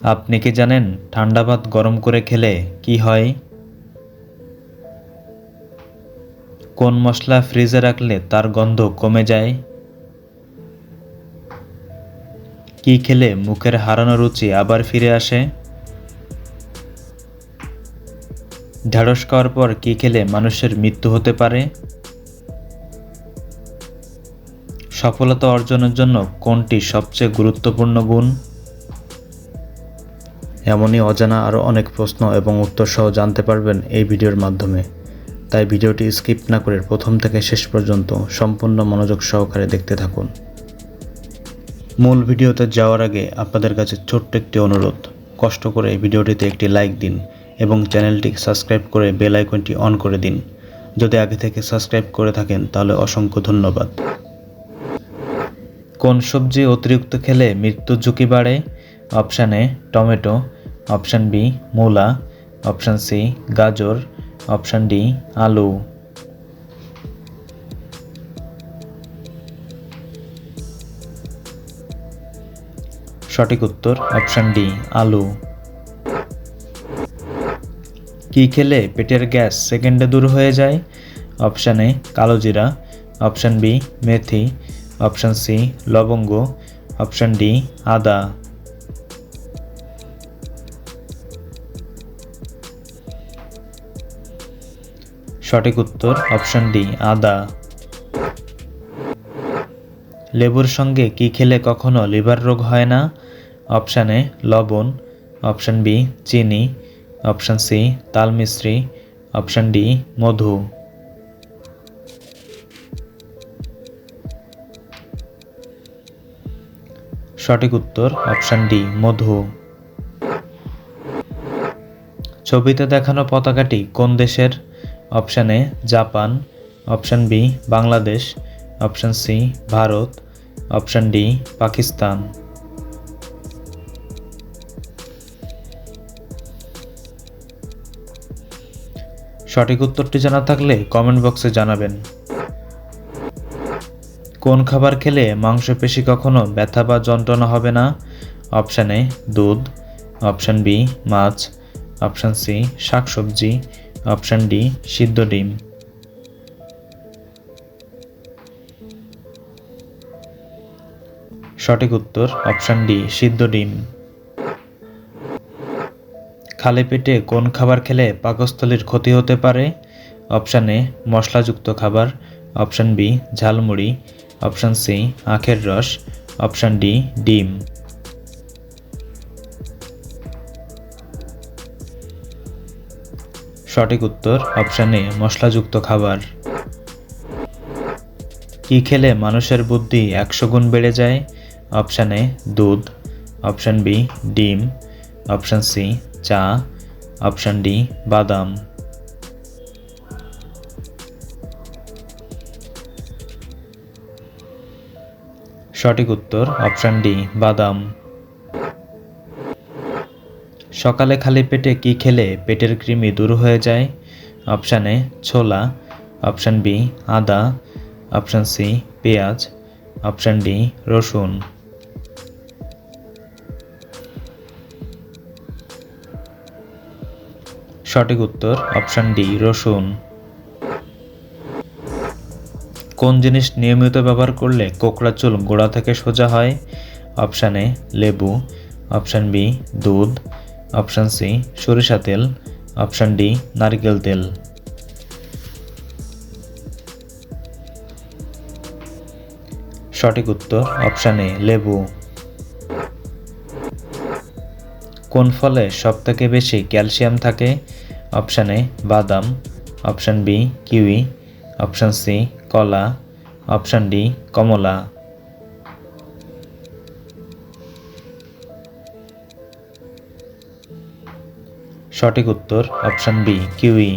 আপনি কি জানেন ঠান্ডা ভাত গরম করে খেলে কি হয়? কোন মশলা ফ্রিজে রাখলে তার গন্ধ কমে যায়? কি খেলে মুখের হারানো রুচি আবার ফিরে আসে? ঢ্যাঁড়স খাওয়ার পর কি খেলে মানুষের মৃত্যু হতে পারে? সফলতা অর্জনের জন্য কোনটি সবচেয়ে গুরুত্বপূর্ণ গুণ? এমনই অজানা আরও অনেক প্রশ্ন এবং উত্তর সহ জানতে পারবেন এই ভিডিওর মাধ্যমে। তাই ভিডিওটি স্কিপ না করে প্রথম থেকে শেষ পর্যন্ত সম্পূর্ণ মনোযোগ সহকারে দেখতে থাকুন। মূল ভিডিওতে যাওয়ার আগে আপনাদের কাছে ছোট্ট একটি অনুরোধ, কষ্ট করে এই ভিডিওটিতে একটি লাইক দিন এবং চ্যানেলটি সাবস্ক্রাইব করে বেল আইকনটি অন করে দিন। যদি আগে থেকে সাবস্ক্রাইব করে থাকেন তাহলে অসংখ্য ধন্যবাদ। কোন সবজি অতিরিক্ত খেলে মৃত্যুর ঝুঁকি বাড়ে? Option A tomato, option B মূলা, অপশান সি গাজর, অপশান ডি আলু। সঠিক উত্তর অপশান ডি আলু। কি খেলে পেটের গ্যাস সেকেন্ডে দূর হয়ে যায়? অপশান এ কালোজিরা, অপশান বি মেথি, অপশান সি লবঙ্গ, অপশান ডি আদা। সঠিক উত্তর অপশান ডি আদা। লেবুর সঙ্গে কি খেলে কখনো লিভার রোগ হয় না? অপশান এ লবণ, অপশান বি চিনি, অপশান সি তালমিশ্রি, অপশান ডি মধু। সঠিক উত্তর অপশান ডি মধু। ছবিতে দেখানো পতাকাটি কোন দেশের? Option A Japan, option B Bangladesh, option C Bharat, option D Pakistan. সঠিক উত্তরটি জানা থাকলে কমেন্ট বক্সে জানাবেন। কোন খাবার খেলে মাংসপেশি কখনো ব্যথা বা যন্ত্রণা হবে না? অপশান এ দুধ, অপশান বি মাছ, অপশান সি শাকসবজি, অপশান ডি সিদ্ধ ডিম। সঠিক উত্তর অপশান ডি সিদ্ধ ডিম। খালি পেটে কোন খাবার খেলে পাকস্থলীর ক্ষতি হতে পারে? অপশান এ মশলাযুক্ত খাবার, option B jhalmuri, option C আখের রস, অপশান ডি ডিম। সঠিক উত্তর অপশান এ মশলাযুক্ত খাবার। কি খেলে মানুষের বুদ্ধি 100 গুণ বেড়ে যায়? অপশান এ দুধ, অপশান বি ডিম, অপশান সি চা, অপশান ডি বাদাম। সঠিক উত্তর অপশান ডি বাদাম। সকালে খালি পেটে কি খেলে পেটের কৃমি দূর হয়ে যায়? অপশান এ ছোলা, অপশান বি আদা, অপশান সি পেঁয়াজ, অপশান ডি রসুন। সঠিক উত্তর অপশান ডি রসুন। কোন জিনিস নিয়মিত ব্যবহার করলে কোঁকড়া চুল গোড়া থেকে সোজা হয়? অপশান এ লেবু, অপশান বি দুধ, অপশান সি সরিষা তেল, অপশান ডি নারকেল তেল। সঠিক উত্তর অপশান এ লেবু। কোন ফলে সবথেকে বেশি ক্যালসিয়াম থাকে? অপশান এ বাদাম, option B kiwi, option C কলা, অপশান ডি কমলা। সঠিক উত্তর অপশান বি কিউই।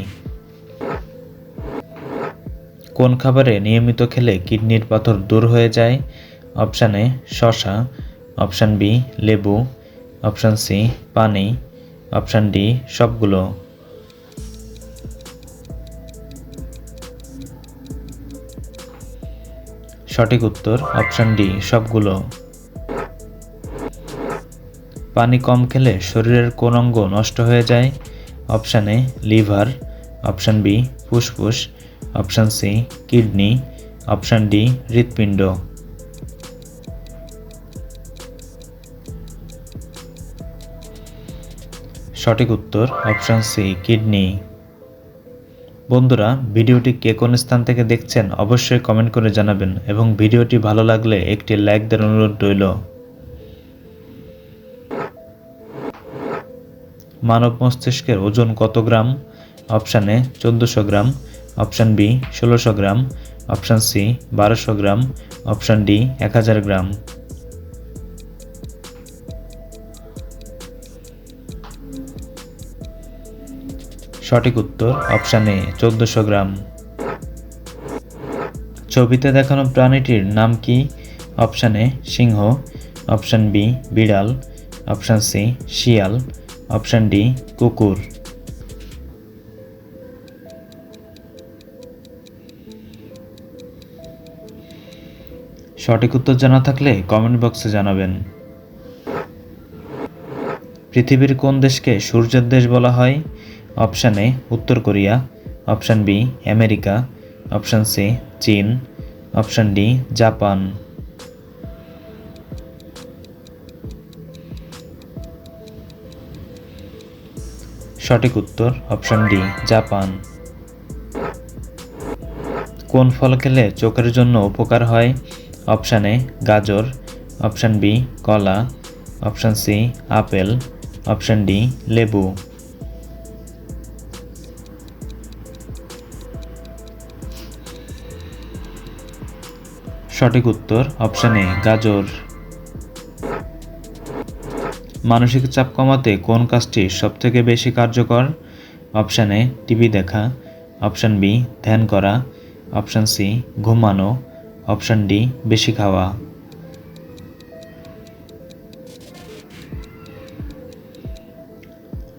কোন খাবারে নিয়মিত খেলে কিডনির পাথর দূর হয়ে যায়? অপশান এ শসা, অপশান বি লেবু, অপশান সি পানি, অপশান ডি সবগুলো। সঠিক উত্তর অপশান ডি সবগুলো। পানি কম খেলে শরীরের কোন অঙ্গ নষ্ট হয়ে যায়? Option A liver, option B ফুসফুস, option C kidney, option D হৃৎপিণ্ড। সঠিক উত্তর অপশান সি কিডনি। বন্ধুরা, ভিডিওটি কে কোন স্থান থেকে দেখছেন অবশ্যই কমেন্ট করে জানাবেন এবং ভিডিওটি ভালো লাগলে একটি লাইক দেওয়ার অনুরোধ রইল। মানব মস্তিষ্কের ওজন কত gram? Option A 1400 gram, option B 1600 gram, option C 1200 gram, option D 1000 gram. সঠিক উত্তর অপশান এ 1400 গ্রাম। ছবিতে দেখানো প্রাণীটির নাম কি? অপশান এ সিংহ, অপশান বি বিড়াল, অপশান সি শিয়াল, অপশান ডি কুকুর। সঠিক উত্তর জানা থাকলে কমেন্ট বক্সে জানাবেন। পৃথিবীর কোন দেশকে সূর্যের দেশ বলা হয়? অপশান এ উত্তর Korea, option B America, option C চীন, অপশান ডি জাপান। সঠিক উত্তর অপশান ডি জাপান। কোন ফল খেলে চোখের জন্য উপকার হয়? অপশান এ গাজর, অপশান বি কলা, option C apple, option D লেবু। সঠিক উত্তর অপশান এ গাজর। মানসিক চাপ কমাতে কোন কাজটি সবথেকে বেশি কার্যকর? অপশান এ টিভি দেখা, অপশান বি ধ্যান করা, অপশান সি ঘুমানো, অপশান ডি বেশি খাওয়া।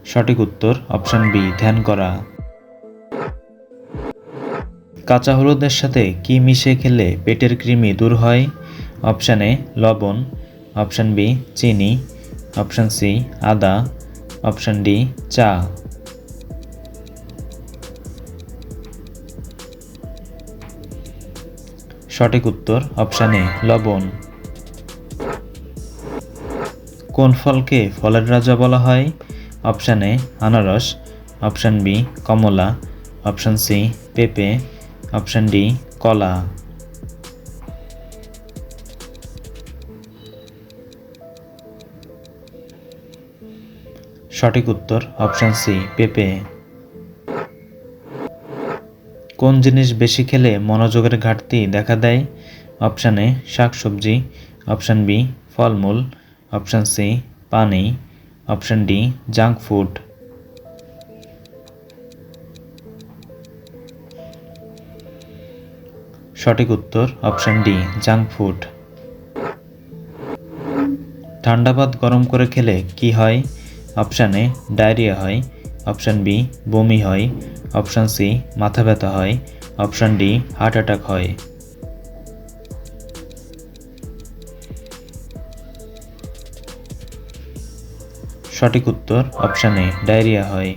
সঠিক উত্তর অপশান বি ধ্যান করা। কাঁচা হলুদের সাথে কি মিশিয়ে খেলে পেটের কৃমি দূর হয়? অপশান এ লবণ, অপশান বি চিনি, অপশান সি আদা, অপশান ডি চা। সঠিক উত্তর অপশান এ লবণ। কোন ফলকে ফলের রাজা বলা হয়? অপশান এ আনারস, অপশান বি কমলা, অপশান সি পেঁপে, অপশান ডি কলা। সঠিক উত্তর অপশান সি পেঁপে। কোন জিনিস বেশি খেলে মনোযোগের ঘাটতি দেখা দেয়? অপশান এ শাকসবজি, অপশান বি ফলমূল, অপশান সি পানি, অপশান ডি জাঙ্ক ফুড। সঠিক উত্তর অপশান ডি জাঙ্ক ফুড। ঠান্ডা ভাত গরম করে খেলে কি হয়? অপশান এ ডায়রিয়া হয়, অপশান বি বমি হয়, অপশান সি মাথা ব্যথা হয়, অপশান ডি হার্ট অ্যাটাক হয়। সঠিক উত্তর অপশান এ ডায়রিয়া হয়।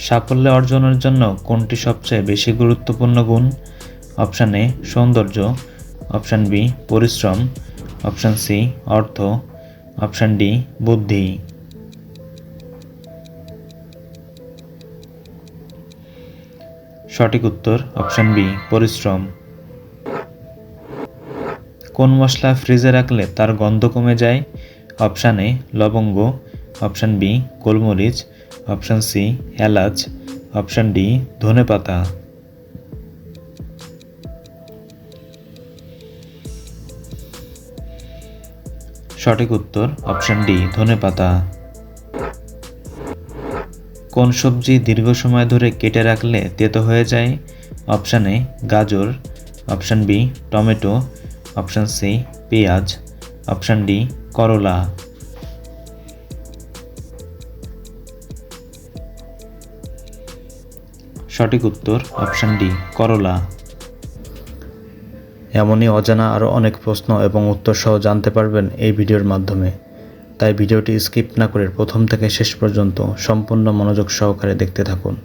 সাফল্য অর্জনের জন্য কোনটি সবচেয়ে বেশি গুরুত্বপূর্ণ গুণ? অপশান এ সৌন্দর্য, অপশান বি পরিশ্রম, অপশান সি অর্থ, অপশান ডি বুদ্ধি। সঠিক উত্তর অপশান বি পরিশ্রম। কোন মশলা ফ্রিজে রাখলে তার গন্ধ কমে যায়? অপশান এ লবঙ্গ, অপশান বি গোলমরিচ, অপশান সি এলাচ, অপশান ডি ধনেপাতা। সঠিক উত্তর অপশান ডি ধনেপাতা। কোন সবজি দীর্ঘ সময় ধরে কেটে রাখলে তেতো হয়ে যায়? অপশান এ গাজর, option B tomato, option C পেঁয়াজ, অপশান ডি করলা। সঠিক উত্তর অপশান ডি করলা। এমনই অজানা আরও অনেক প্রশ্ন এবং উত্তর সহ জানতে পারবেন এই ভিডিওর মাধ্যমে। তাই ভিডিওটি স্কিপ না করে প্রথম থেকে শেষ পর্যন্ত সম্পূর্ণ মনোযোগ সহকারে দেখতে থাকুন।